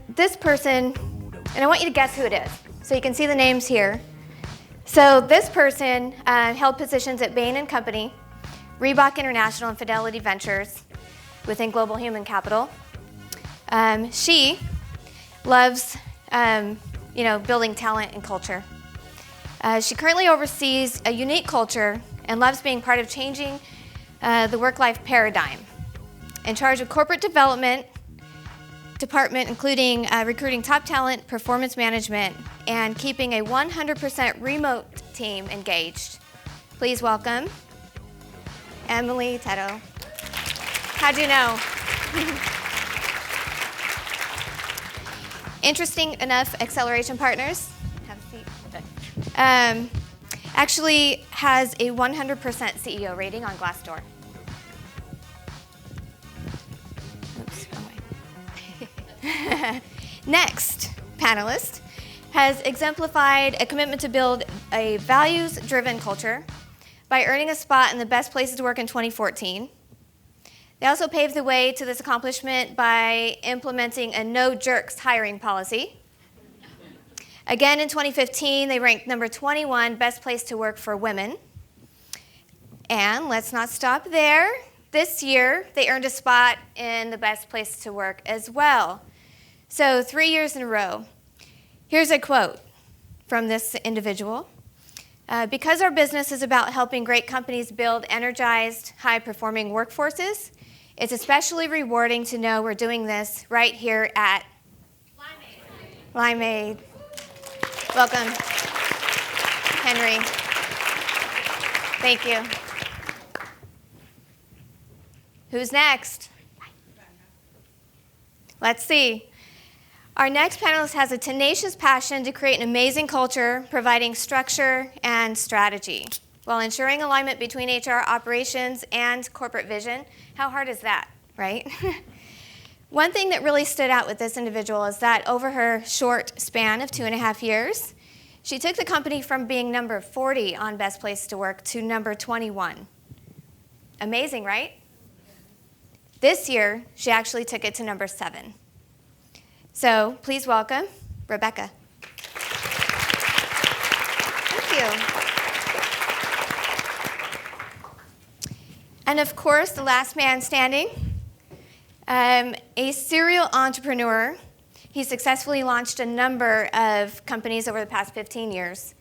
This person, and I want you to guess who it is. So you can see the names here. So this person held positions at Bain & Company, Reebok International, and Fidelity Ventures within Global Human Capital. She loves building talent and culture. She currently oversees a unique culture and loves being part of changing the work-life paradigm. In charge of corporate development department, including recruiting top talent, performance management, and keeping a 100% remote team engaged. Please welcome Emily Tetto. How'd you know? Interesting enough, Acceleration Partners, have a seat. Actually has a 100% CEO rating on Glassdoor. Oops, wrong way. Next, Panelist has exemplified a commitment to build a values-driven culture by earning a spot in the best places to work in 2014. They also paved the way to this accomplishment by implementing a no-jerks hiring policy. Again, in 2015, they ranked number 21 best place to work for women. And let's not stop there. This year, they earned a spot in the best place to work as well. So 3 years in a row. Here's a quote from this individual. Because our business is about helping great companies build energized, high-performing workforces, it's especially rewarding to know we're doing this right here at Limeade. Welcome, Henry. Thank you. Who's next? Let's see. Our next panelist has a tenacious passion to create an amazing culture, providing structure and strategy, while ensuring alignment between HR operations and corporate vision. How hard is that, right? One thing that really stood out with this individual is that over her short span of 2.5 years, she took the company from being number 40 on Best Place to Work to number 21. Amazing, right? This year, she actually took it to number 7. So please welcome Rebecca. Thank you. And of course, the last man standing, a serial entrepreneur. He successfully launched a number of companies over the past 15 years,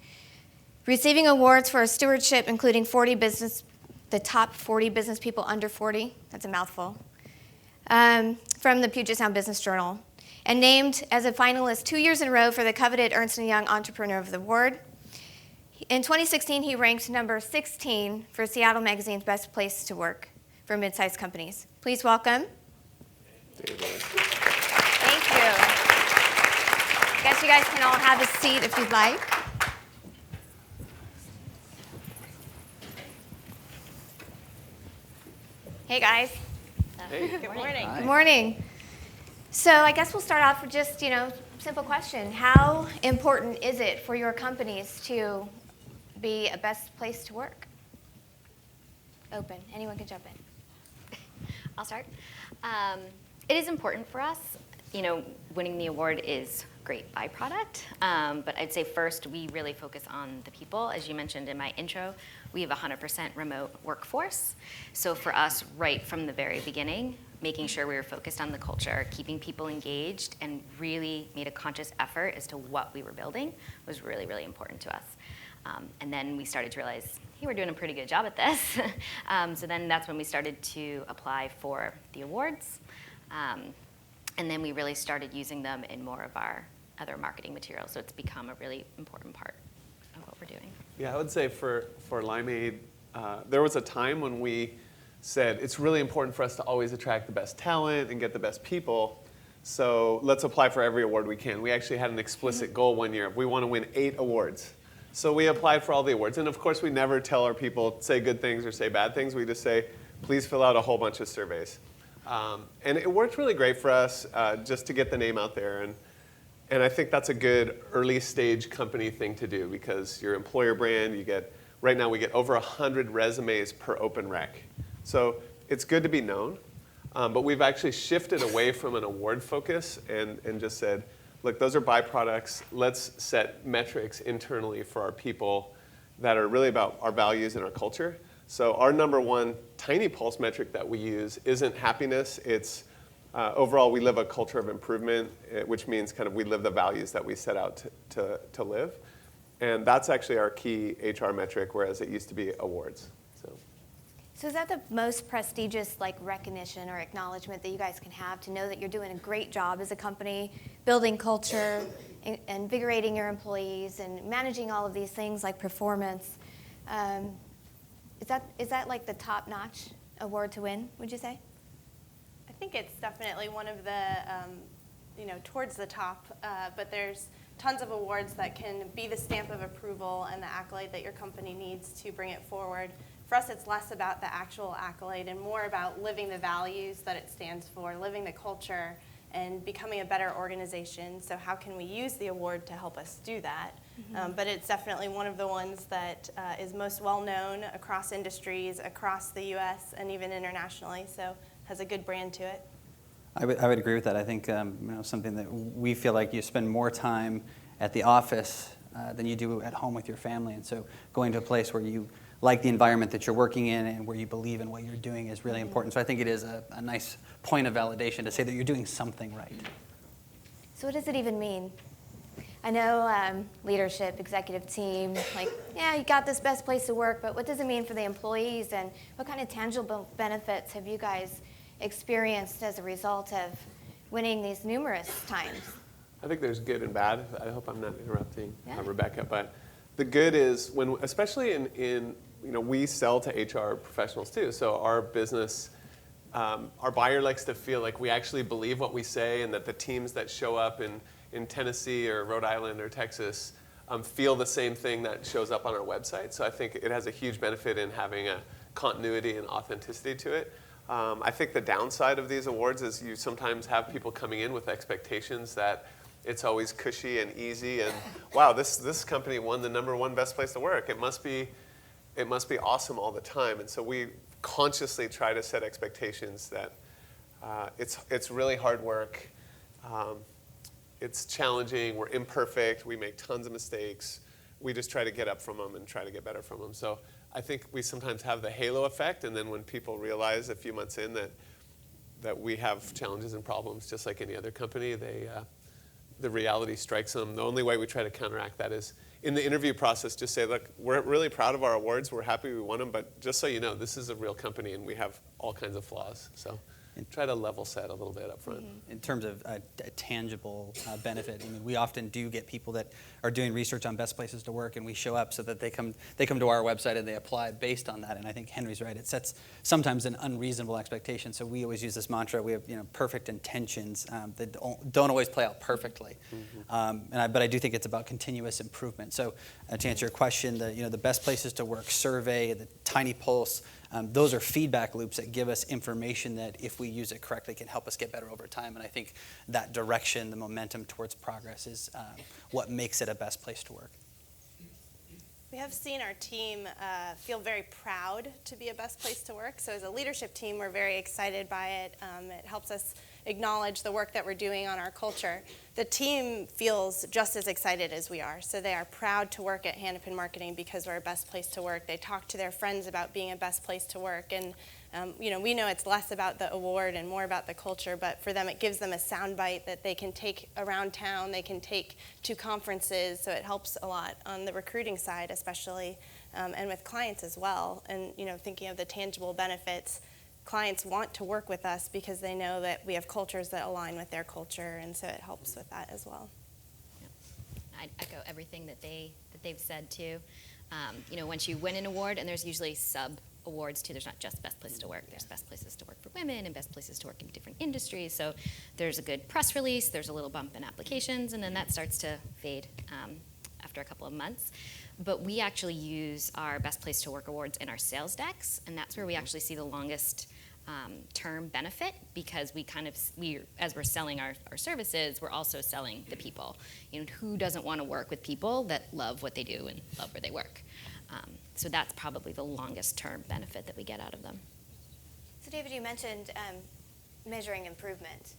receiving awards for his stewardship, including the top 40 business people under 40. That's a mouthful. From the Puget Sound Business Journal, and named as a finalist 2 years in a row for the coveted Ernst & Young Entrepreneur of the Award. In 2016, he ranked number 16 for Seattle Magazine's Best Place to Work for mid-sized companies. Please welcome. Thank you. I guess you guys can all have a seat if you'd like. Hey, guys. Hey. Good morning. Hi. Good morning. So I guess we'll start off with just, simple question. How important is it for your companies to be a best place to work? Open. Anyone can jump in. I'll start. It is important for us. Winning the award is a great byproduct. But I'd say first, we really focus on the people. As you mentioned in my intro, we have a 100% remote workforce. So for us, right from the very beginning, making sure we were focused on the culture, keeping people engaged, and really made a conscious effort as to what we were building was really, really important to us. And then we started to realize, hey, we're doing a pretty good job at this. So then that's when we started to apply for the awards. And then we really started using them in more of our other marketing materials. So it's become a really important part of what we're doing. Yeah, I would say for Limeade, there was a time when we said it's really important for us to always attract the best talent and get the best people. So let's apply for every award we can. We actually had an explicit goal one year. We want to win 8 awards. So we applied for all the awards. And of course, we never tell our people, say good things or say bad things. We just say, please fill out a whole bunch of surveys. And it worked really great for us just to get the name out there. And I think that's a good early stage company thing to do because your employer brand, right now we get over 100 resumes per open rec. So it's good to be known. But we've actually shifted away from an award focus and just said, look, those are byproducts. Let's set metrics internally for our people that are really about our values and our culture. So our number one TINYpulse metric that we use isn't happiness. It's overall, we live a culture of improvement, which means kind of we live the values that we set out to live. And that's actually our key HR metric, whereas it used to be awards. So is that the most prestigious recognition or acknowledgement that you guys can have, to know that you're doing a great job as a company, building culture, invigorating your employees, and managing all of these things like performance? Is that like the top-notch award to win, would you say? I think it's definitely one of the, towards the top, but there's tons of awards that can be the stamp of approval and the accolade that your company needs to bring it forward. For us, it's less about the actual accolade and more about living the values that it stands for, living the culture, and becoming a better organization. So how can we use the award to help us do that? But it's definitely one of the ones that is most well-known across industries, across the U.S., and even internationally, so has a good brand to it. I would agree with that. I think something that we feel like you spend more time at the office than you do at home with your family, and so going to a place where you like the environment that you're working in and where you believe in what you're doing is really important. So I think it is a nice point of validation to say that you're doing something right. So what does it even mean? I know leadership, executive team, you got this best place to work, but what does it mean for the employees, and what kind of tangible benefits have you guys experienced as a result of winning these numerous times? I think there's good and bad. I hope I'm not interrupting Rebecca, but the good is when, especially in we sell to HR professionals too. So our business, our buyer likes to feel like we actually believe what we say, and that the teams that show up in Tennessee or Rhode Island or Texas feel the same thing that shows up on our website. So I think it has a huge benefit in having a continuity and authenticity to it. I think the downside of these awards is you sometimes have people coming in with expectations that it's always cushy and easy, and wow, this company won the #1 best place to work. It must be awesome all the time. And so we consciously try to set expectations that it's really hard work. It's challenging. We're imperfect. We make tons of mistakes. We just try to get up from them and try to get better from them. So I think we sometimes have the halo effect, and then when people realize a few months in that we have challenges and problems just like any other company, the reality strikes them. The only way we try to counteract that is in the interview process, just say, look, we're really proud of our awards. We're happy we won them, but just so you know, this is a real company and we have all kinds of flaws. So try to level set a little bit up front. In terms of a tangible benefit, we often do get people that are doing research on best places to work, and we show up so that they come to our website and they apply based on that. And I think Henry's right; it sets sometimes an unreasonable expectation. So we always use this mantra: we have perfect intentions that don't always play out perfectly. But I do think it's about continuous improvement. So to answer your question, the best places to work survey, the TINYpulse. Those are feedback loops that give us information that, if we use it correctly, can help us get better over time. And I think that direction, the momentum towards progress, is what makes it a best place to work. We have seen our team feel very proud to be a best place to work. So as a leadership team, we're very excited by it. It helps us acknowledge the work that we're doing on our culture. The team feels just as excited as we are. So they are proud to work at Hanapin Marketing because we're a best place to work. They talk to their friends about being a best place to work. And we know it's less about the award and more about the culture, but for them it gives them a soundbite that they can take around town, they can take to conferences, so it helps a lot on the recruiting side especially, and with clients as well. And thinking of the tangible benefits, clients want to work with us because they know that we have cultures that align with their culture, and so it helps with that as well. Yeah. I echo everything that they've said too. Once you win an award, and there's usually sub-awards too, there's not just best places to work, there's best places to work for women and best places to work in different industries. So there's a good press release, there's a little bump in applications, and then that starts to fade after a couple of months. But we actually use our Best Place to Work awards in our sales decks, and that's where we actually see the longest term benefit, because as we're selling our services, we're also selling the people. Who doesn't want to work with people that love what they do and love where they work? So that's probably the longest term benefit that we get out of them. So David, you mentioned measuring improvement.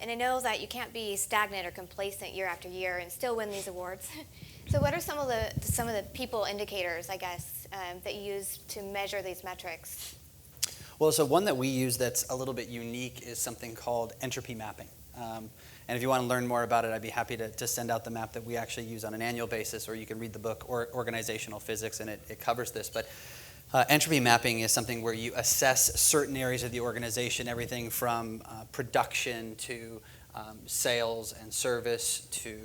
And I know that you can't be stagnant or complacent year after year and still win these awards. So what are some of the people indicators, I guess, that you use to measure these metrics? Well, so one that we use that's a little bit unique is something called entropy mapping. And if you want to learn more about it, I'd be happy to send out the map that we actually use on an annual basis, or you can read the book Organizational Physics, and it covers this. But entropy mapping is something where you assess certain areas of the organization, everything from production to sales and service to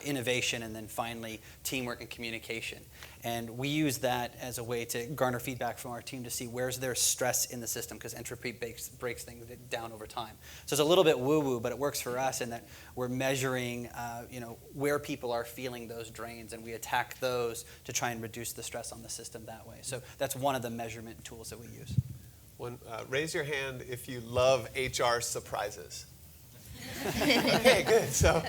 innovation, and then finally teamwork and communication. And we use that as a way to garner feedback from our team to see where's there stress in the system, because entropy breaks things down over time. So it's a little bit woo-woo, but it works for us in that we're measuring where people are feeling those drains, and we attack those to try and reduce the stress on the system that way. So that's one of the measurement tools that we use. Raise your hand if you love HR surprises. Okay, good. So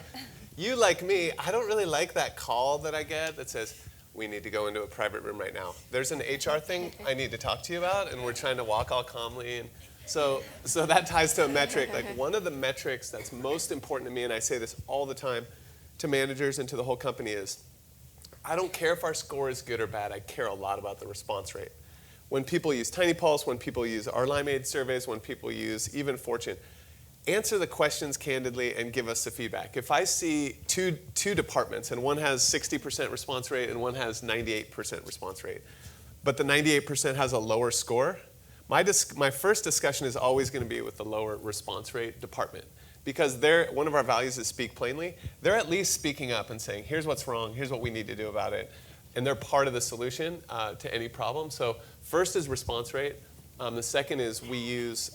you, like me, I don't really like that call that I get that says, we need to go into a private room right now. There's an HR thing I need to talk to you about, and we're trying to walk all calmly. And so that ties to a metric. Like, one of the metrics that's most important to me, and I say this all the time to managers and to the whole company, is I don't care if our score is good or bad. I care a lot about the response rate. When people use TINYpulse, when people use our Limeade surveys, when people use even Fortune, answer the questions candidly and give us the feedback. If I see two departments, and one has 60% response rate and one has 98% response rate, but the 98% has a lower score, my first discussion is always going to be with the lower response rate department. Because one of our values is speak plainly. They're at least speaking up and saying, here's what's wrong, here's what we need to do about it. And they're part of the solution to any problem. So first is response rate. The second is we use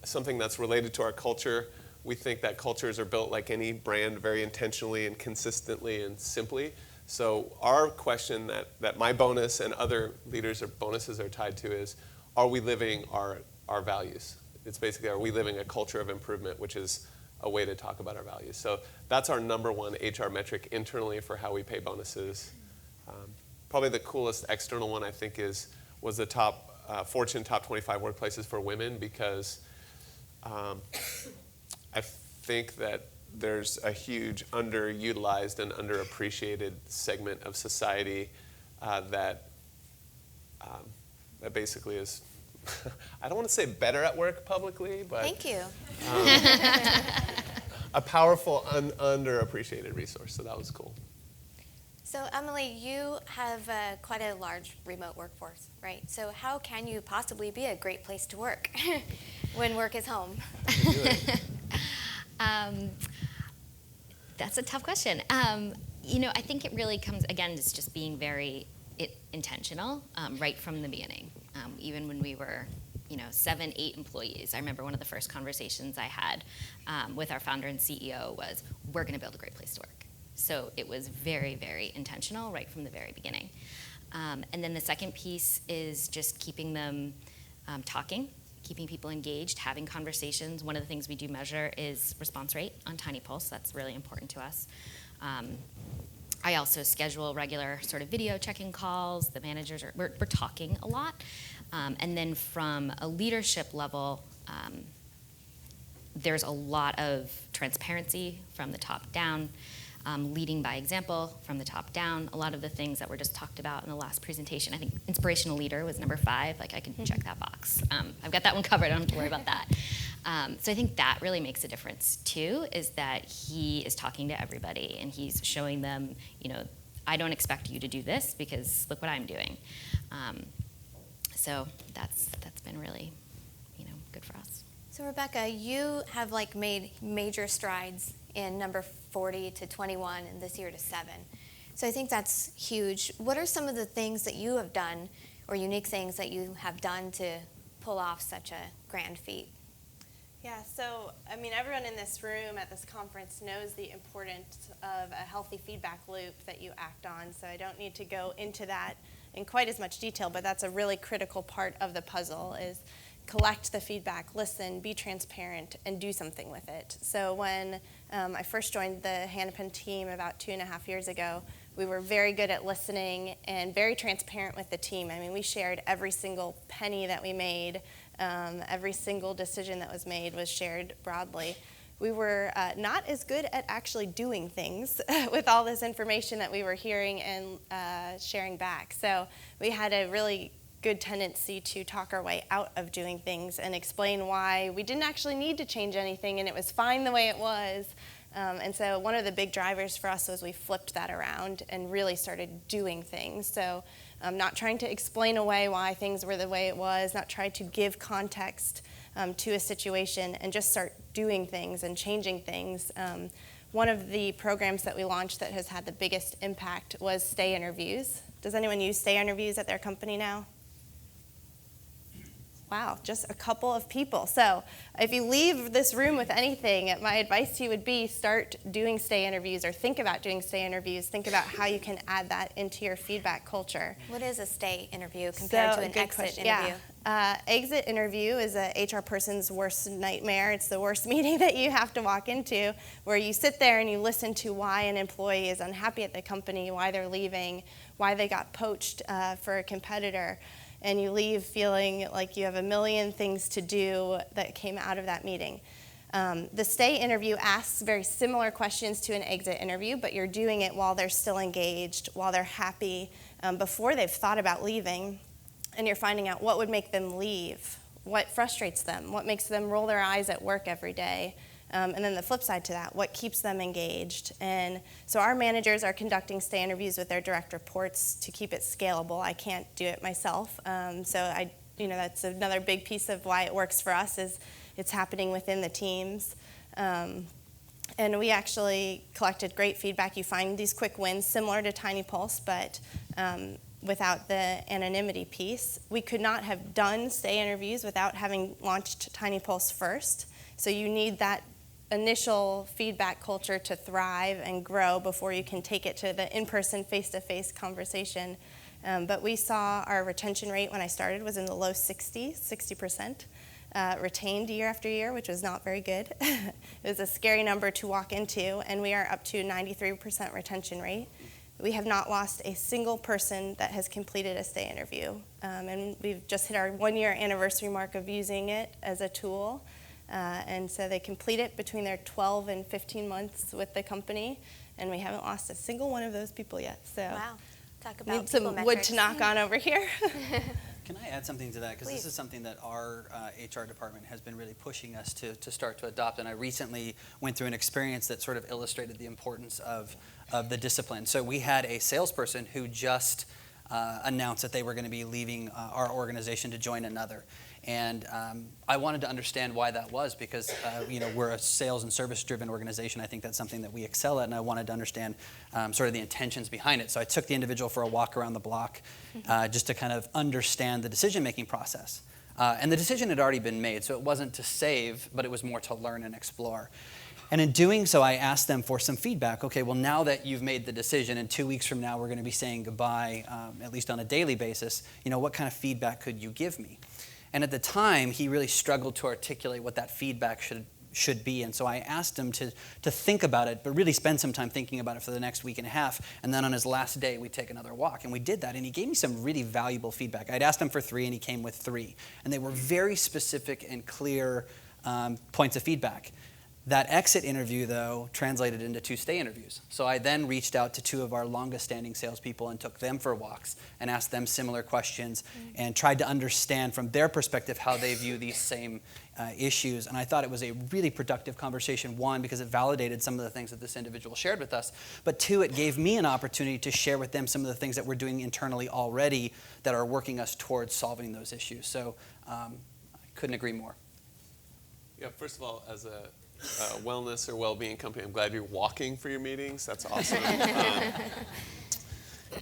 something that's related to our culture. We think that cultures are built like any brand, very intentionally and consistently and simply. So our question that my bonus and other leaders' bonuses are tied to is, are we living our values? It's basically, are we living a culture of improvement, which is a way to talk about our values. So that's our number one HR metric internally for how we pay bonuses. Probably the coolest external one, I think, was the Fortune Top 25 Workplaces for Women, because I think that there's a huge underutilized and underappreciated segment of society that basically is, I don't want to say better at work publicly, but Thank you. A powerful, underappreciated resource. So that was cool. So Emily, you have quite a large remote workforce, right? So how can you possibly be a great place to work when work is home? That's a tough question. I think it really comes, again, it's just being very intentional right from the beginning. Even when we were 7, 8 employees, I remember one of the first conversations I had with our founder and CEO was, we're going to build a great place to work. So it was very, very intentional right from the very beginning. And then the second piece is just keeping them talking, keeping people engaged, having conversations. One of the things we do measure is response rate on TINYpulse. That's really important to us. I also schedule regular sort of video check-in calls. The managers we're talking a lot. And then from a leadership level, there's a lot of transparency from the top down. Leading by example from the top down. A lot of the things that were just talked about in the last presentation. I think inspirational leader was number 5. Like, I can check that box. I've got that one covered. I don't have to worry about that. So I think that really makes a difference too, is that he is talking to everybody and he's showing them, I don't expect you to do this because look what I'm doing. So that's been really, good for us. So Rebecca, you have made major strides in number 40 to 21 and this year to 7. So I think that's huge. What are some of the things that you have done, or unique things that you have done to pull off such a grand feat? Yeah, so everyone in this room at this conference knows the importance of a healthy feedback loop that you act on, so I don't need to go into that in quite as much detail, but that's a really critical part of the puzzle, is collect the feedback, listen, be transparent, and do something with it. So when I first joined the Hanapin team about 2.5 years ago, we were very good at listening and very transparent with the team. We shared every single penny that we made Every single decision that was made was shared broadly. We were not as good at actually doing things with all this information that we were hearing and sharing back. So we had a really good tendency to talk our way out of doing things and explain why we didn't actually need to change anything and it was fine the way it was. And so one of the big drivers for us was we flipped that around and really started doing things. So not trying to explain away why things were the way it was, not try to give context to a situation, and just start doing things and changing things. One of the programs that we launched that has had the biggest impact was stay interviews. Does anyone use stay interviews at their company now? Wow, just a couple of people. So if you leave this room with anything, my advice to you would be start doing stay interviews or think about doing stay interviews. Think about how you can add that into your feedback culture. What is a stay interview compared to an exit interview? Exit interview is a HR person's worst nightmare. It's the worst meeting that you have to walk into, where you sit there and you listen to why an employee is unhappy at the company, why they're leaving, why they got poached for a competitor. And you leave feeling like you have a million things to do that came out of that meeting. The stay interview asks very similar questions to an exit interview, but you're doing it while they're still engaged, while they're happy, before they've thought about leaving, and you're finding out what would make them leave, what frustrates them, what makes them roll their eyes at work every day. And then the flip side to that, what keeps them engaged. And so our managers are conducting stay interviews with their direct reports to keep it scalable. I can't do it myself. So that's another big piece of why it works for us is it's happening within the teams. And we actually collected great feedback. You find these quick wins similar to TINYpulse, but without the anonymity piece. We could not have done stay interviews without having launched TINYpulse first. So you need that initial feedback culture to thrive and grow before you can take it to the in-person, face-to-face conversation. But we saw our retention rate when I started was in the low 60%, retained year after year, which was not very good. It was a scary number to walk into, and we are up to 93% retention rate. We have not lost a single person that has completed a stay interview. And we've just hit our 1-year anniversary mark of using it as a tool. And so they complete it between their 12 and 15 months with the company, and we haven't lost a single one of those people yet. So wow, talk about need some people wood metrics. to knock on over here. Can I add something to that? Because this is something that our HR department has been really pushing us to start to adopt. And I recently went through an experience that sort of illustrated the importance of the discipline. So we had a salesperson who just announced that they were going to be leaving our organization to join another. And I wanted to understand why that was, because we're a sales and service-driven organization. I think that's something that we excel at, and I wanted to understand sort of the intentions behind it. So I took the individual for a walk around the block just to kind of understand the decision-making process. And the decision had already been made, so it wasn't to save, but it was more to learn and explore. And in doing so, I asked them for some feedback. Okay, well, now that you've made the decision, and 2 weeks from now we're going to be saying goodbye, at least on a daily basis, what kind of feedback could you give me? And at the time, he really struggled to articulate what that feedback should be. And so I asked him to think about it, but really spend some time thinking about it for the next week and a half. And then on his last day, we'd take another walk. And we did that, and he gave me some really valuable feedback. I'd asked him for 3, and he came with 3. And they were very specific and clear points of feedback. That exit interview, though, translated into 2 stay interviews. So I then reached out to 2 of our longest-standing salespeople and took them for walks and asked them similar questions and tried to understand from their perspective how they view these same issues. And I thought it was a really productive conversation, 1, because it validated some of the things that this individual shared with us, but 2, it gave me an opportunity to share with them some of the things that we're doing internally already that are working us towards solving those issues. So I couldn't agree more. Yeah, first of all, as a wellness or well-being company, I'm glad you're walking for your meetings. That's awesome.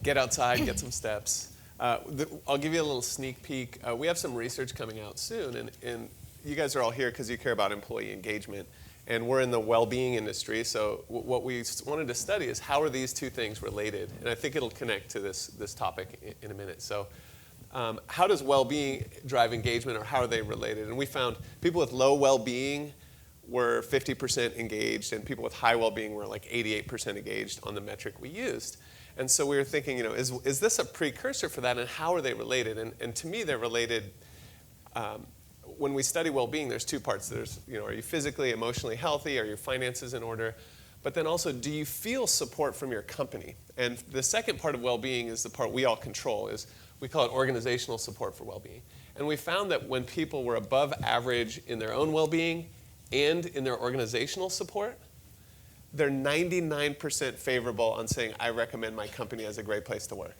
Get outside, get some steps. I'll give you a little sneak peek. We have some research coming out soon, and you guys are all here because you care about employee engagement, and we're in the well-being industry, so what we wanted to study is how are these 2 things related, and I think it'll connect to this topic in a minute. So how does well-being drive engagement, or how are they related? And we found people with low well-being were 50% engaged, and people with high well-being were like 88% engaged on the metric we used. And so we were thinking, is this a precursor for that, and how are they related? And to me, they're related. when we study well-being, there's two parts. There's, are you physically, emotionally healthy? Are your finances in order? But then also, do you feel support from your company? And the second part of well-being is the part we all control, is we call it organizational support for well-being. And we found that when people were above average in their own well-being and in their organizational support, they're 99% favorable on saying, I recommend my company as a great place to work.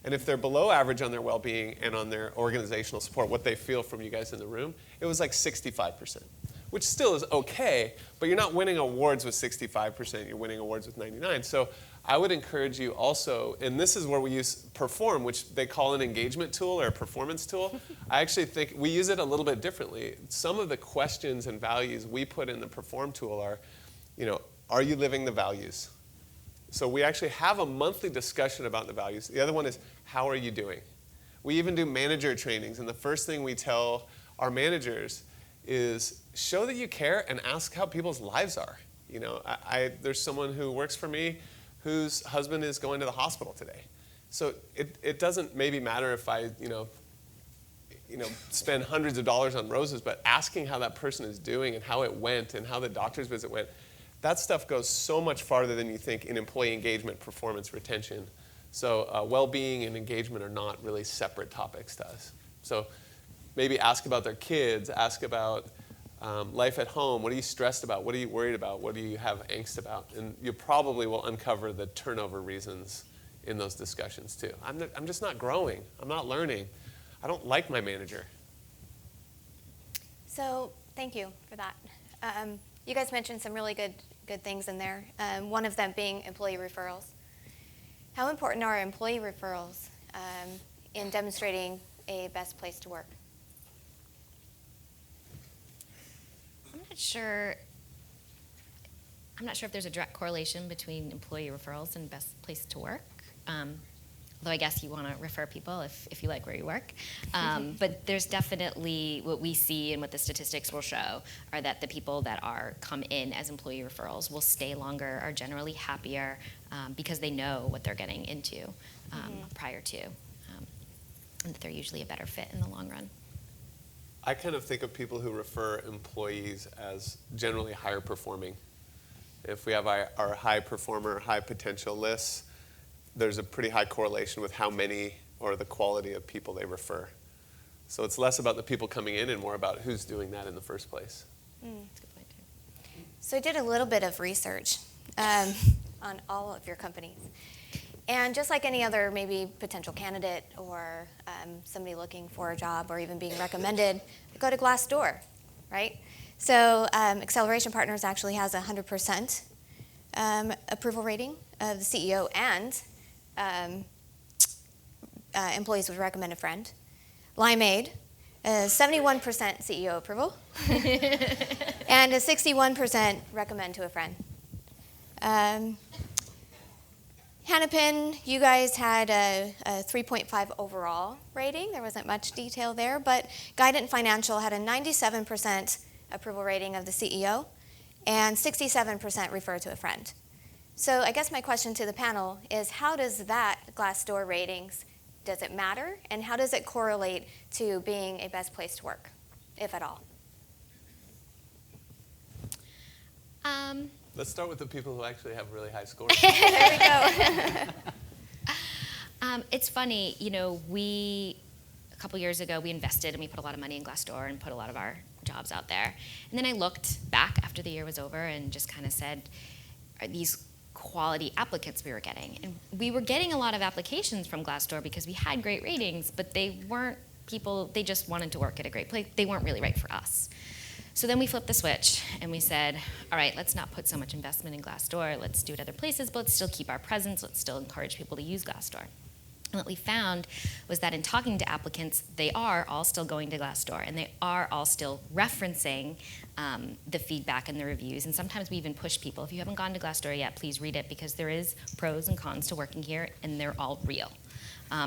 And if they're below average on their well-being and on their organizational support, what they feel from you guys in the room, it was like 65%, which still is okay, but you're not winning awards with 65%, you're winning awards with 99%. So I would encourage you also, and this is where we use Perform, which they call an engagement tool or a performance tool. I actually think we use it a little bit differently. Some of the questions and values we put in the Perform tool are you living the values? So we actually have a monthly discussion about the values. The other one is, how are you doing? We even do manager trainings, and the first thing we tell our managers is show that you care and ask how people's lives are. There's someone who works for me whose husband is going to the hospital today. So it doesn't maybe matter if I spend hundreds of dollars on roses, but asking how that person is doing and how it went and how the doctor's visit went, that stuff goes so much farther than you think in employee engagement, performance, retention. So well-being and engagement are not really separate topics to us. So maybe ask about their kids, ask about life at home. What are you stressed about? What are you worried about? What do you have angst about? And you probably will uncover the turnover reasons in those discussions too. I'm just not growing. I'm not learning. I don't like my manager. So thank you for that. You guys mentioned some really good things in there, one of them being employee referrals. How important are employee referrals in demonstrating a best place to work? I'm not sure if there's a direct correlation between employee referrals and best place to work. Although I guess you want to refer people if you like where you work. But there's definitely what we see and what the statistics will show are that the people that come in as employee referrals will stay longer, are generally happier because they know what they're getting into prior to, and that they're usually a better fit in the long run. I kind of think of people who refer employees as generally higher performing. If we have our high performer, high potential lists, there's a pretty high correlation with how many or the quality of people they refer. So it's less about the people coming in and more about who's doing that in the first place. That's a good point too. So I did a little bit of research on all of your companies. And just like any other maybe potential candidate or somebody looking for a job or even being recommended, go to Glassdoor, right? So Acceleration Partners actually has a 100% approval rating of the CEO and employees would recommend a friend. Limeade, 71% CEO approval, and a 61% recommend to a friend. Hanapin, you guys had a 3.5 overall rating. There wasn't much detail there, but Guidant Financial had a 97% approval rating of the CEO and 67% refer to a friend. So I guess my question to the panel is, how does that Glassdoor ratings, does it matter? And how does it correlate to being a best place to work, if at all? Let's start with the people who actually have really high scores. There we go. It's funny, a couple years ago, we invested and we put a lot of money in Glassdoor and put a lot of our jobs out there. And then I looked back after the year was over and just kind of said, are these quality applicants we were getting? And we were getting a lot of applications from Glassdoor because we had great ratings, but they weren't people, they just wanted to work at a great place. They weren't really right for us. So then we flipped the switch and we said, all right, let's not put so much investment in Glassdoor. Let's do it other places, but let's still keep our presence. Let's still encourage people to use Glassdoor. And what we found was that in talking to applicants, they are all still going to Glassdoor, and they are all still referencing the feedback and the reviews. And sometimes we even push people, if you haven't gone to Glassdoor yet, please read it, because there is pros and cons to working here, and they're all real.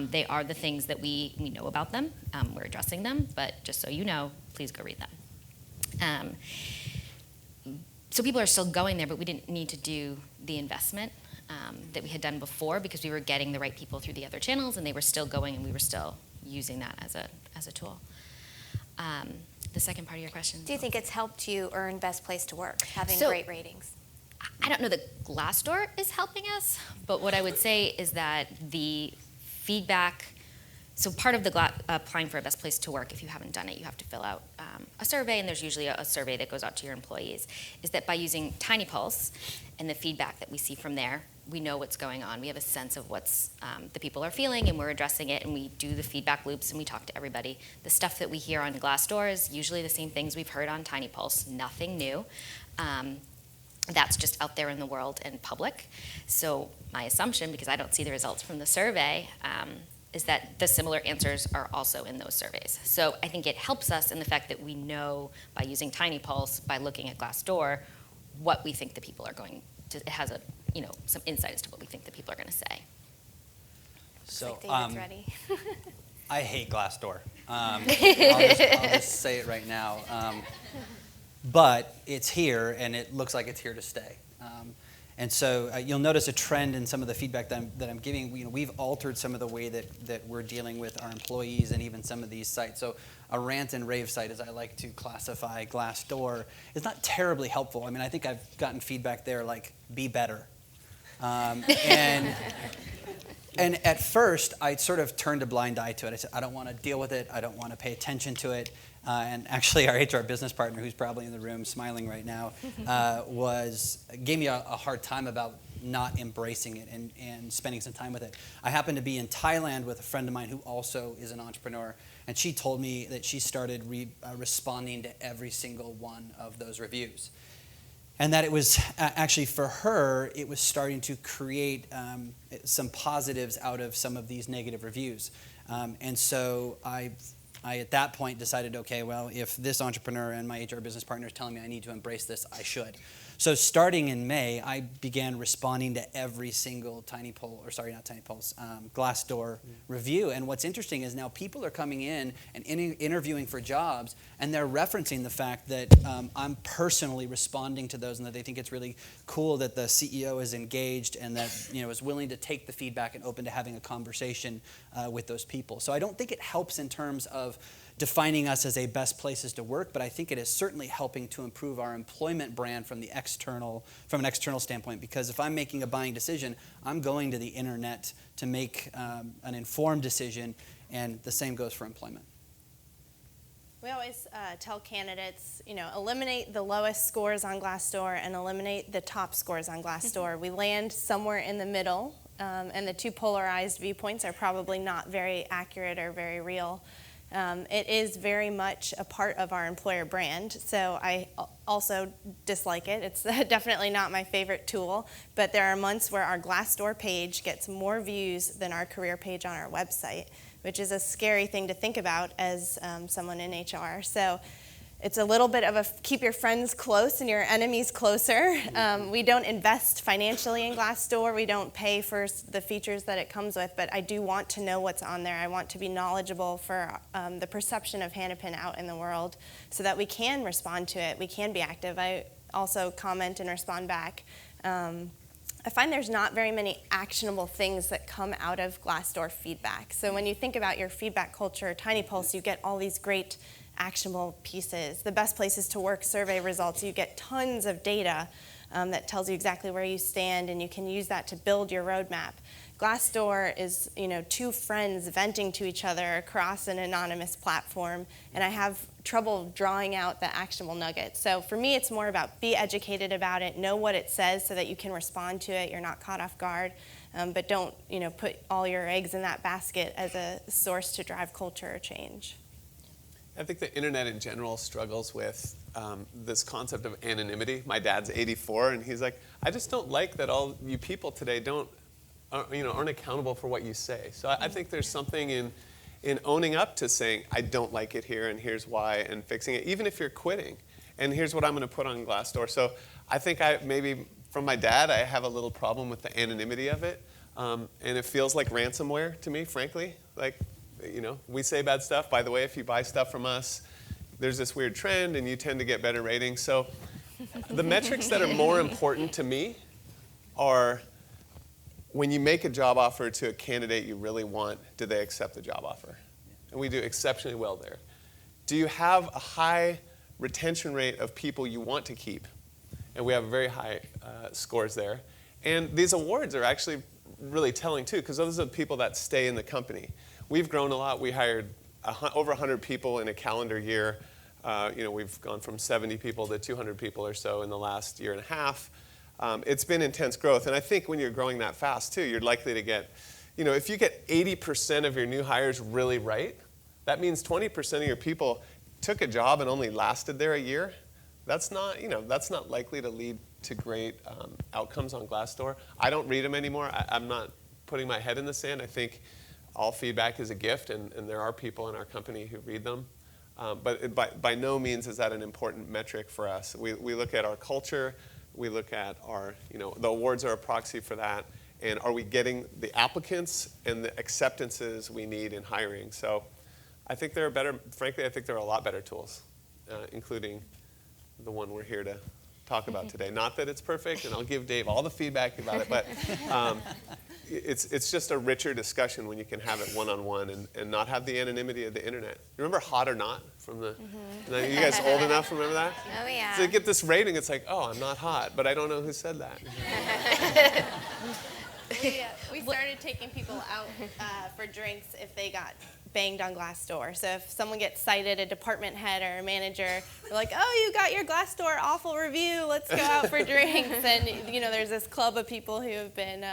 They are the things that we know about them. We're addressing them, but just so you know, please go read them. So people are still going there, but we didn't need to do the investment that we had done before, because we were getting the right people through the other channels, and they were still going, and we were still using that as a tool. The second part of your question. Do you think it's helped you earn Best Place to Work, having So- great ratings? I don't know that Glassdoor is helping us, but what I would say is that the feedback, so part of the applying for a Best Place to Work, if you haven't done it, you have to fill out a survey, and there's usually a survey that goes out to your employees, is that by using TINYpulse and the feedback that we see from there, we know what's going on. We have a sense of what's the people are feeling, and we're addressing it, and we do the feedback loops, and we talk to everybody. The stuff that we hear on Glassdoor is usually the same things we've heard on TINYpulse, nothing new. That's just out there in the world and public. So my assumption, because I don't see the results from the survey, is that the similar answers are also in those surveys. So I think it helps us in the fact that we know by using TINYpulse, by looking at Glassdoor, what we think the people are going to, it has a, some insight as to what we think the people are going to say. So, Looks like David's ready. I hate Glassdoor. I'll just say it right now. But it's here, and it looks like it's here to stay. And so you'll notice a trend in some of the feedback that I'm giving. We've altered some of the way that we're dealing with our employees and even some of these sites. So a rant and rave site, as I like to classify Glassdoor, is not terribly helpful. I mean, I think I've gotten feedback there like, be better. And at first, I sort of turned a blind eye to it. I said, I don't want to deal with it. I don't want to pay attention to it. And actually, our HR business partner, who's probably in the room smiling right now, gave me a hard time about not embracing it and spending some time with it. I happened to be in Thailand with a friend of mine who also is an entrepreneur, and she told me that she started responding to every single one of those reviews. And that it was actually for her, it was starting to create some positives out of some of these negative reviews. And so I at that point decided, okay, well, if this entrepreneur and my HR business partner is telling me I need to embrace this, I should. So starting in May, I began responding to every single Glassdoor review. And what's interesting is now people are coming in and interviewing for jobs, and they're referencing the fact that I'm personally responding to those, and that they think it's really cool that the CEO is engaged and that is willing to take the feedback and open to having a conversation with those people. So I don't think it helps in terms of defining us as a best places to work, but I think it is certainly helping to improve our employment brand from an external standpoint. Because if I'm making a buying decision, I'm going to the internet to make an informed decision, and the same goes for employment. We always tell candidates, eliminate the lowest scores on Glassdoor and eliminate the top scores on Glassdoor. We land somewhere in the middle, and the two polarized viewpoints are probably not very accurate or very real. It is very much a part of our employer brand, so I also dislike it. It's definitely not my favorite tool, but there are months where our Glassdoor page gets more views than our career page on our website, which is a scary thing to think about as someone in HR. So it's a little bit of a keep your friends close and your enemies closer. We don't invest financially in Glassdoor. We don't pay for the features that it comes with, but I do want to know what's on there. I want to be knowledgeable for the perception of Hanapin out in the world so that we can respond to it. We can be active. I also comment and respond back. I find there's not very many actionable things that come out of Glassdoor feedback. So when you think about your feedback culture, TINYpulse, you get all these great actionable pieces. The best places to work survey results, you get tons of data that tells you exactly where you stand, and you can use that to build your roadmap. Glassdoor is, two friends venting to each other across an anonymous platform, and I have trouble drawing out the actionable nuggets. So for me, it's more about be educated about it, know what it says so that you can respond to it, you're not caught off guard, but don't, put all your eggs in that basket as a source to drive culture or change. I think the internet in general struggles with this concept of anonymity. My dad's 84, and he's like, I just don't like that all you people today aren't accountable for what you say. So I think there's something in owning up to saying, I don't like it here, and here's why, and fixing it, even if you're quitting. And here's what I'm going to put on Glassdoor. So I think maybe from my dad, I have a little problem with the anonymity of it. And it feels like ransomware to me, frankly. Like, we say bad stuff. By the way, if you buy stuff from us, there's this weird trend, and you tend to get better ratings. So the metrics that are more important to me are when you make a job offer to a candidate you really want, do they accept the job offer? And we do exceptionally well there. do you have a high retention rate of people you want to keep? And we have very high scores there. And these awards are actually really telling too, because those are the people that stay in the company. We've grown a lot. We hired over 100 people in a calendar year. We've gone from 70 people to 200 people or so in the last year and a half. It's been intense growth. And I think when you're growing that fast too, you're likely to get, if you get 80% of your new hires really right, that means 20% of your people took a job and only lasted there a year. That's not likely to lead to great outcomes on Glassdoor. I don't read them anymore. I'm not putting my head in the sand. I think all feedback is a gift, and there are people in our company who read them. But by no means is that an important metric for us. We look at our culture. We look at our, the awards are a proxy for that. And are we getting the applicants and the acceptances we need in hiring? So I think there are frankly, I think there are a lot better tools, including the one we're here to talk about today. Not that it's perfect, and I'll give Dave all the feedback about it, but it's just a richer discussion when you can have it one-on-one and not have the anonymity of the internet. You remember Hot or Not from the, you guys old enough to remember that? Oh, yeah. So you get this rating, it's like, oh, I'm not hot, but I don't know who said that. We started taking people out for drinks if they got banged on Glassdoor. So if someone gets cited, a department head or a manager, we're like, oh, you got your Glassdoor awful review, let's go out for drinks. And there's this club of people who have been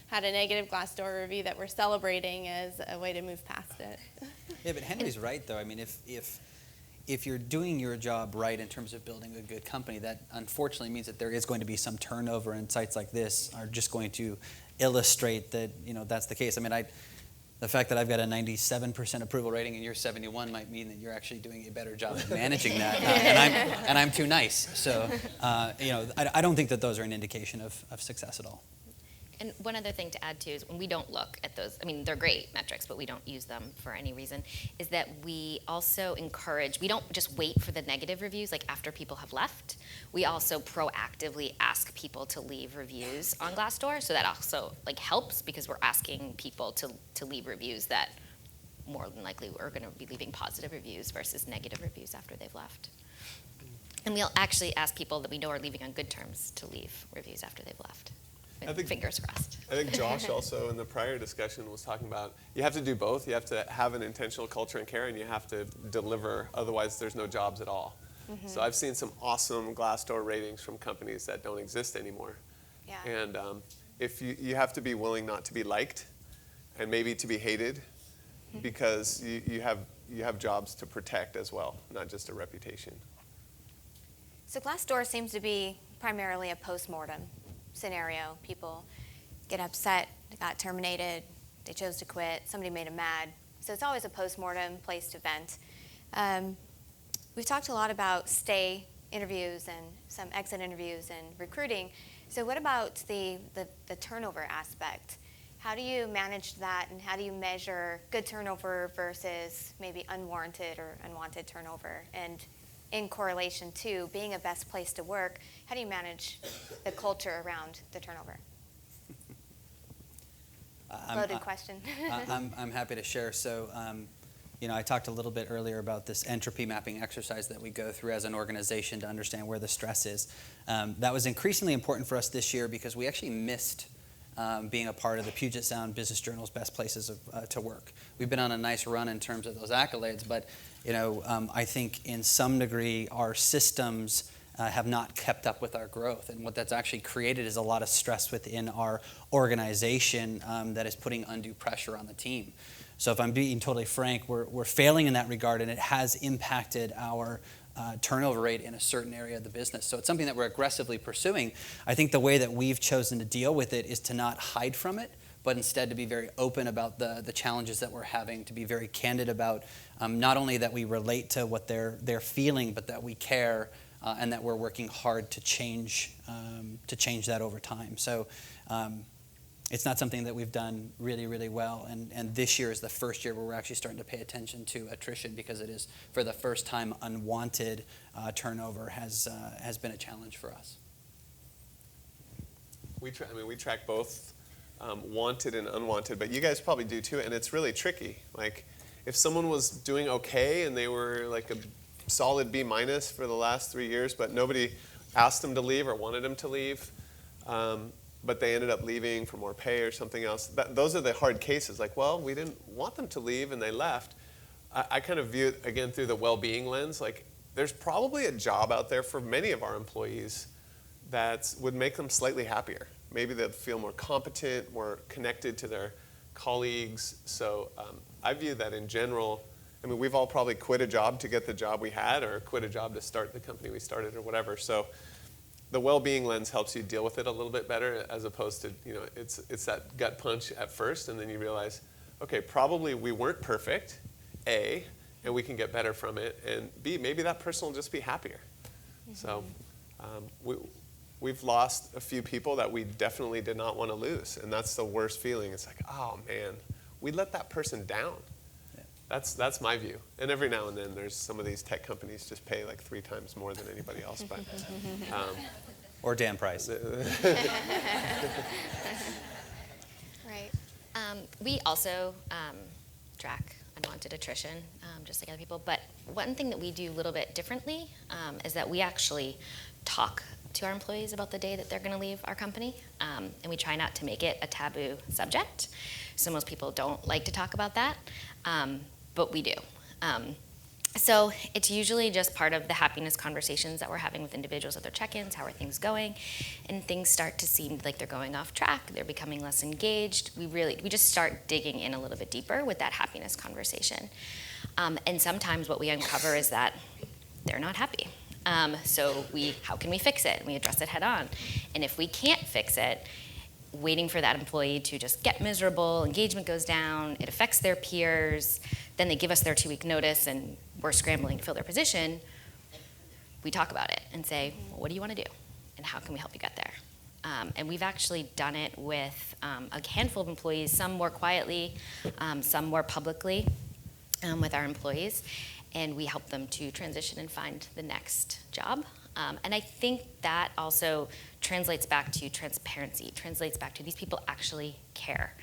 had a negative Glassdoor review that we're celebrating as a way to move past it. Yeah, but Henry's right, though. I mean, if you're doing your job right in terms of building a good company, that unfortunately means that there is going to be some turnover, and sites like this are just going to illustrate that that's the case. I mean, the fact that I've got a 97% approval rating and you're 71 might mean that you're actually doing a better job of managing that, and I'm too nice. So I don't think that those are an indication of success at all. And one other thing to add too is when we don't look at those, I mean, they're great metrics, but we don't use them for any reason, is that we also encourage, we don't just wait for the negative reviews like after people have left. We also proactively ask people to leave reviews on Glassdoor. So that also helps because we're asking people to leave reviews that more than likely are going to be leaving positive reviews versus negative reviews after they've left. And we'll actually ask people that we know are leaving on good terms to leave reviews after they've left. Fingers crossed. I think Josh also in the prior discussion was talking about you have to do both. You have to have an intentional culture and care, and you have to deliver. Otherwise, there's no jobs at all. Mm-hmm. So I've seen some awesome Glassdoor ratings from companies that don't exist anymore. Yeah. And if you have to be willing not to be liked, and maybe to be hated, because you have jobs to protect as well, not just a reputation. So Glassdoor seems to be primarily a post-mortem scenario. People get upset, they got terminated, they chose to quit, somebody made them mad. So it's always a post-mortem place to vent. We've talked a lot about stay interviews and some exit interviews and recruiting. So what about the turnover aspect? How do you manage that, and how do you measure good turnover versus maybe unwarranted or unwanted turnover? And in correlation to being a best place to work, how do you manage the culture around the turnover? Loaded question. I'm happy to share. So, I talked a little bit earlier about this entropy mapping exercise that we go through as an organization to understand where the stress is. That was increasingly important for us this year because we actually missed being a part of the Puget Sound Business Journal's best places to work. We've been on a nice run in terms of those accolades, but I think in some degree our systems have not kept up with our growth, and what that's actually created is a lot of stress within our organization that is putting undue pressure on the team. So if I'm being totally frank, we're failing in that regard, and it has impacted our turnover rate in a certain area of the business. So it's something that we're aggressively pursuing. I think the way that we've chosen to deal with it is to not hide from it, but instead to be very open about the challenges that we're having, to be very candid about not only that we relate to what they're feeling, but that we care and that we're working hard to change that over time. So it's not something that we've done really, really well. And this year is the first year where we're actually starting to pay attention to attrition, because it is, for the first time, unwanted turnover has been a challenge for us. We track both wanted and unwanted, but you guys probably do too, and it's really tricky. if someone was doing okay and they were like a solid B- for the last 3 years, but nobody asked them to leave or wanted them to leave, but they ended up leaving for more pay or something else, those are the hard cases. Like, well, we didn't want them to leave and they left. I kind of view it, again, through the well-being lens. Like, there's probably a job out there for many of our employees that would make them slightly happier. Maybe they'd feel more competent, more connected to their colleagues. So I view that in general. I mean, we've all probably quit a job to get the job we had, or quit a job to start the company we started, or whatever. So the well-being lens helps you deal with it a little bit better, as opposed to, it's that gut punch at first, and then you realize, okay, probably we weren't perfect, A, and we can get better from it, and B, maybe that person will just be happier. Mm-hmm. So we've lost a few people that we definitely did not want to lose, and that's the worst feeling. It's like, oh man, we let that person down. Yeah. That's my view. And every now and then there's some of these tech companies just pay like 3 times more than anybody else. But or Dan Price. Right. We also track unwanted attrition, just like other people. But one thing that we do a little bit differently is that we actually talk to our employees about the day that they're going to leave our company, and we try not to make it a taboo subject. So most people don't like to talk about that, but we do. So it's usually just part of the happiness conversations that we're having with individuals at their check-ins. How are things going? And things start to seem like they're going off track. They're becoming less engaged. We just start digging in a little bit deeper with that happiness conversation. And sometimes what we uncover is that they're not happy. So how can we fix it? And we address it head on. And if we can't fix it, waiting for that employee to just get miserable, engagement goes down, it affects their peers, then they give us their 2-week notice and we're scrambling to fill their position, we talk about it and say, well, what do you want to do? And how can we help you get there? And we've actually done it with a handful of employees, some more quietly, some more publicly with our employees. And we help them to transition and find the next job. And I think that also translates back to transparency, translates back to these people actually care.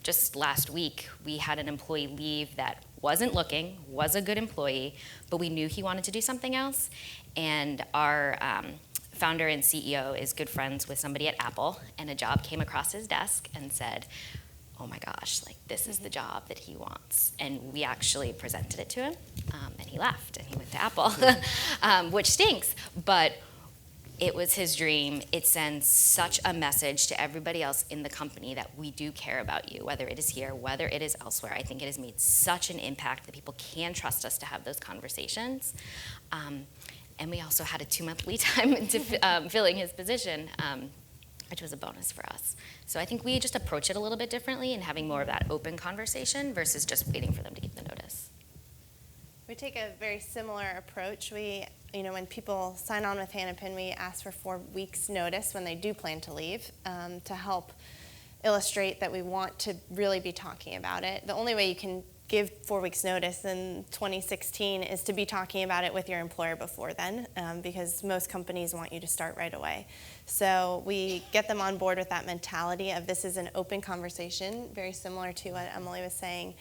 Just last week, we had an employee leave that wasn't looking, was a good employee, but we knew he wanted to do something else. And our founder and CEO is good friends with somebody at Apple, and a job came across his desk and said, oh my gosh, like this is the job that he wants. And we actually presented it to him, and he left, and he went to Apple, which stinks, but it was his dream. It sends such a message to everybody else in the company that we do care about you, whether it is here, whether it is elsewhere. I think it has made such an impact that people can trust us to have those conversations. And we also had a 2-month lead time into filling his position, which was a bonus for us. So I think we just approach it a little bit differently and having more of that open conversation versus just waiting for them to give the notice. We take a very similar approach. When people sign on with Hanapin, we ask for 4 weeks notice when they do plan to leave to help illustrate that we want to really be talking about it. The only way you can give 4 weeks notice in 2016 is to be talking about it with your employer before then, because most companies want you to start right away. So we get them on board with that mentality of this is an open conversation, very similar to what Emily was saying.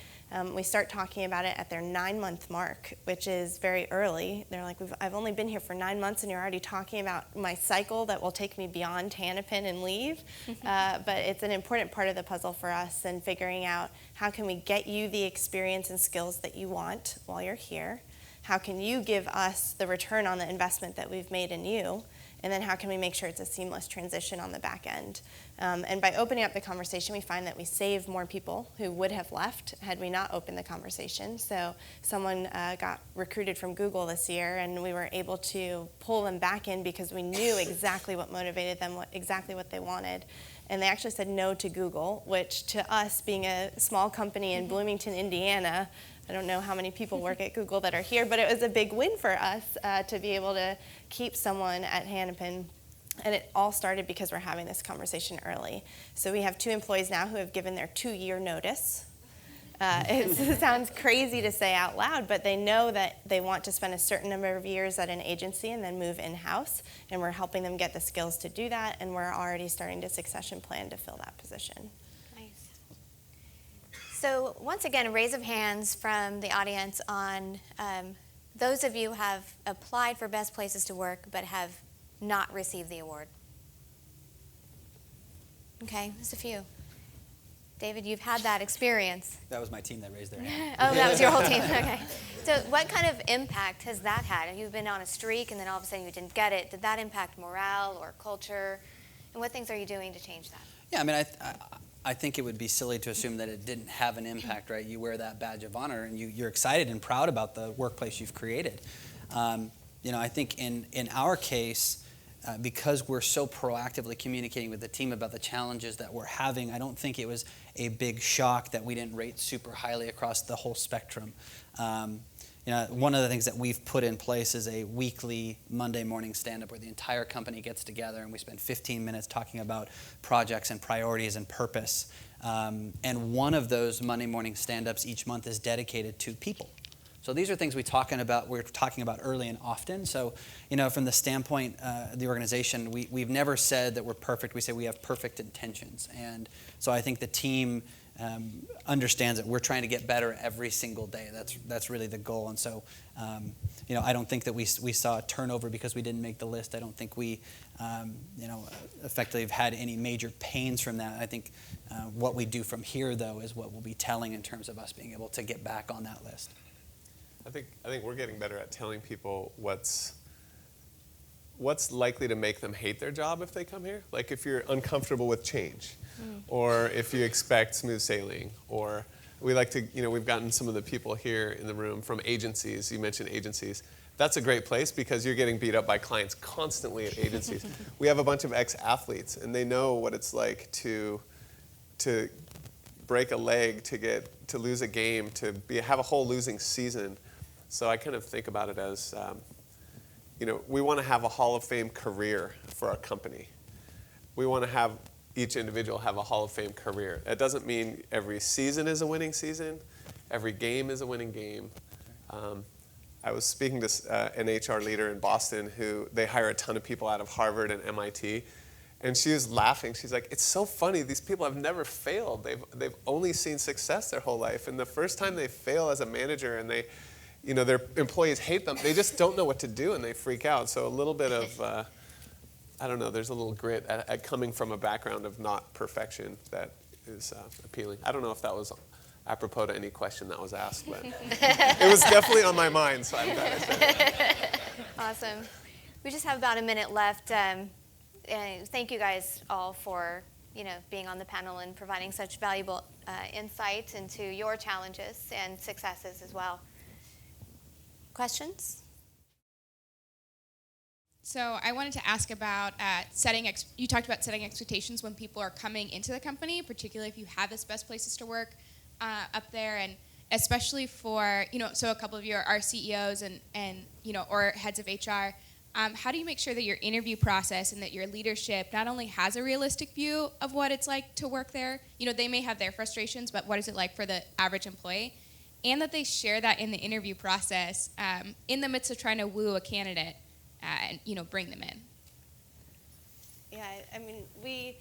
We start talking about it at their 9-month mark, which is very early. They're like, I've only been here for 9 months and you're already talking about my cycle that will take me beyond Hanapin and leave. But it's an important part of the puzzle for us and figuring out how can we get you the experience and skills that you want while you're here? How can you give us the return on the investment that we've made in you? And then how can we make sure it's a seamless transition on the back end? And by opening up the conversation, we find that we save more people who would have left had we not opened the conversation. So someone got recruited from Google this year, and we were able to pull them back in because we knew exactly what motivated them, exactly what they wanted. And they actually said no to Google, which to us, being a small company in Bloomington, Indiana, I don't know how many people work at Google that are here, but it was a big win for us to be able to keep someone at Hanapin. And it all started because we're having this conversation early. So we have 2 employees now who have given their 2-year notice. It sounds crazy to say out loud, but they know that they want to spend a certain number of years at an agency and then move in-house. And we're helping them get the skills to do that, and we're already starting to succession plan to fill that position. Nice. So once again, a raise of hands from the audience on those of you who have applied for Best Places to Work but have not received the award. Okay, there's a few. David, you've had that experience. That was my team that raised their hand. Oh, that was your whole team. Okay. So what kind of impact has that had? You've been on a streak and then all of a sudden you didn't get it. Did that impact morale or culture? And what things are you doing to change that? Yeah, I mean, I think it would be silly to assume that it didn't have an impact, right? You wear that badge of honor and you're excited and proud about the workplace you've created. I think in our case, because we're so proactively communicating with the team about the challenges that we're having, I don't think it was a big shock that we didn't rate super highly across the whole spectrum. One of the things that we've put in place is a weekly Monday morning stand-up where the entire company gets together and we spend 15 minutes talking about projects and priorities and purpose. And one of those Monday morning stand-ups each month is dedicated to people. So these are things we're talking about early and often. So, from the standpoint of the organization, we've never said that we're perfect. We say we have perfect intentions. And so I think the team understands that we're trying to get better every single day. That's really the goal. And so, I don't think that we saw a turnover because we didn't make the list. I don't think we, effectively have had any major pains from that. I think what we do from here, though, is what will be telling in terms of us being able to get back on that list. I think we're getting better at telling people what's likely to make them hate their job if they come here. Like if you're uncomfortable with change, or if you expect smooth sailing, or we like to, we've gotten some of the people here in the room from agencies. You mentioned agencies. That's a great place because you're getting beat up by clients constantly at agencies. We have a bunch of ex-athletes, and they know what it's like to break a leg, to lose a game, have a whole losing season. So I kind of think about it as, we want to have a Hall of Fame career for our company. We want to have each individual have a Hall of Fame career. That doesn't mean every season is a winning season. Every game is a winning game. I was speaking to an HR leader in Boston who they hire a ton of people out of Harvard and MIT. And she was laughing. She's like, it's so funny. These people have never failed. They've only seen success their whole life. And the first time they fail as a manager and their employees hate them, they just don't know what to do and they freak out. So a little bit of, there's a little grit at coming from a background of not perfection that is appealing. I don't know if that was apropos to any question that was asked, but it was definitely on my mind, so I'm glad I said it. Awesome. We just have about a minute left. Thank you guys all for being on the panel and providing such valuable insight into your challenges and successes as well. Questions? So I wanted to ask about you talked about setting expectations when people are coming into the company, particularly if you have this Best Places to Work up there, and especially for, so a couple of you are CEOs and or heads of HR. How do you make sure that your interview process and that your leadership not only has a realistic view of what it's like to work there, they may have their frustrations, but what is it like for the average employee? And that they share that in the interview process in the midst of trying to woo a candidate and, bring them in. Yeah, I mean,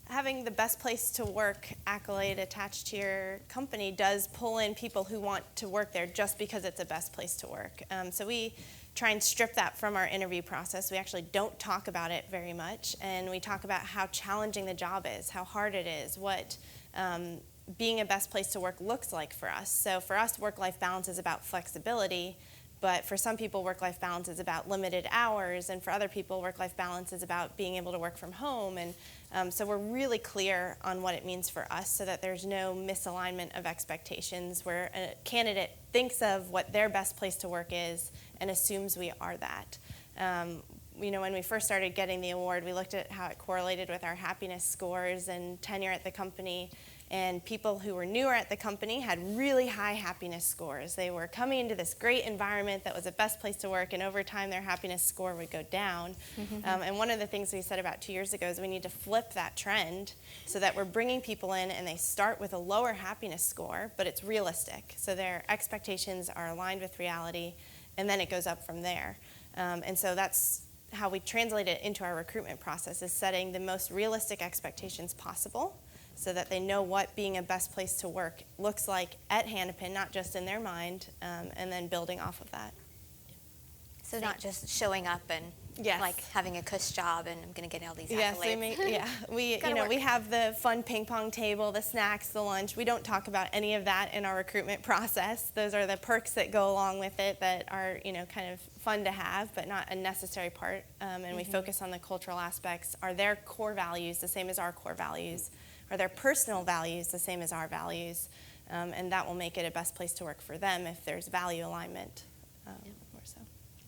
having the Best Place to Work accolade attached to your company does pull in people who want to work there just because it's a best place to work. So we try and strip that from our interview process. We actually don't talk about it very much, and we talk about how challenging the job is, how hard it is, what being a best place to work looks like for us. So for us, work-life balance is about flexibility, but for some people, work-life balance is about limited hours, and for other people, work-life balance is about being able to work from home. And so we're really clear on what it means for us so that there's no misalignment of expectations where a candidate thinks of what their best place to work is and assumes we are that. When we first started getting the award, we looked at how it correlated with our happiness scores and tenure at the company. And people who were newer at the company had really high happiness scores. They were coming into this great environment that was the best place to work, and over time their happiness score would go down. And one of the things we said about 2 years ago is we need to flip that trend so that we're bringing people in and they start with a lower happiness score, but it's realistic. So their expectations are aligned with reality, and then it goes up from there. And so that's how we translate it into our recruitment process, is setting the most realistic expectations possible, so that they know what being a best place to work looks like at Hanapin, not just in their mind, and then building off of that. So not just showing up and Yes. like having a cush job and I'm going to get all these Yes, accolades. we Gotta we work. have the fun ping pong table, the snacks, the lunch. We don't talk about any of that in our recruitment process. Those are the perks that go along with it that are kind of fun to have, but not a necessary part. And we focus on the cultural aspects. Are their core values the same as our core values? Are their personal values the same as our values? And that will make it a best place to work for them if there's value alignment. Or so.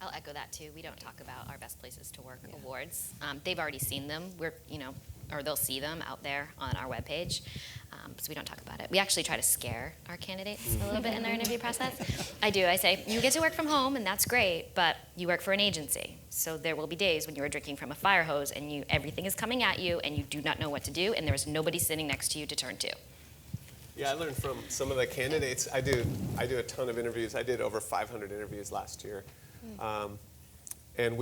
I'll echo that too. We don't talk about our best places to work awards. They've already seen them. Or they'll see them out there on our webpage. So we don't talk about it. We actually try to scare our candidates a little bit in their interview process. I say, you get to work from home and that's great, but you work for an agency. So there will be days when you are drinking from a fire hose and everything is coming at you and you do not know what to do and there is nobody sitting next to you to turn to. Yeah, I learned from some of the candidates. I do a ton of interviews. I did over 500 interviews last year. And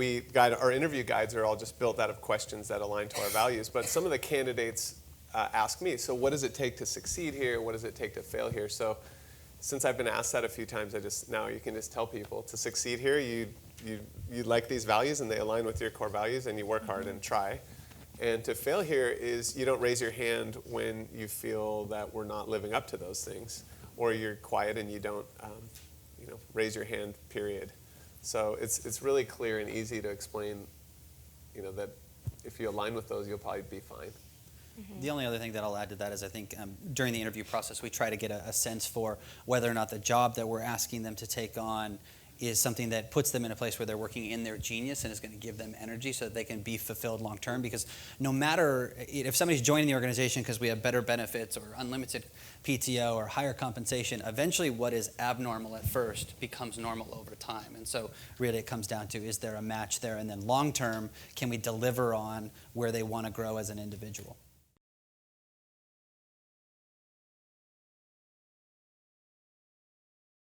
our interview guides are all just built out of questions that align to our values. But some of the candidates ask me, so what does it take to succeed here? What does it take to fail here? So since I've been asked that a few times, now you can just tell people to succeed here, you like these values and they align with your core values and you work hard and try. And to fail here is you don't raise your hand when you feel that we're not living up to those things, or you're quiet and you don't raise your hand, period. So it's really clear and easy to explain, that if you align with those, you'll probably be fine. The only other thing that I'll add to that is I think during the interview process, we try to get a sense for whether or not the job that we're asking them to take on is something that puts them in a place where they're working in their genius and is going to give them energy so that they can be fulfilled long term. Because no matter if somebody's joining the organization because we have better benefits or unlimited PTO or higher compensation, eventually what is abnormal at first becomes normal over time. And so really it comes down to, is there a match there? And then long term, can we deliver on where they want to grow as an individual?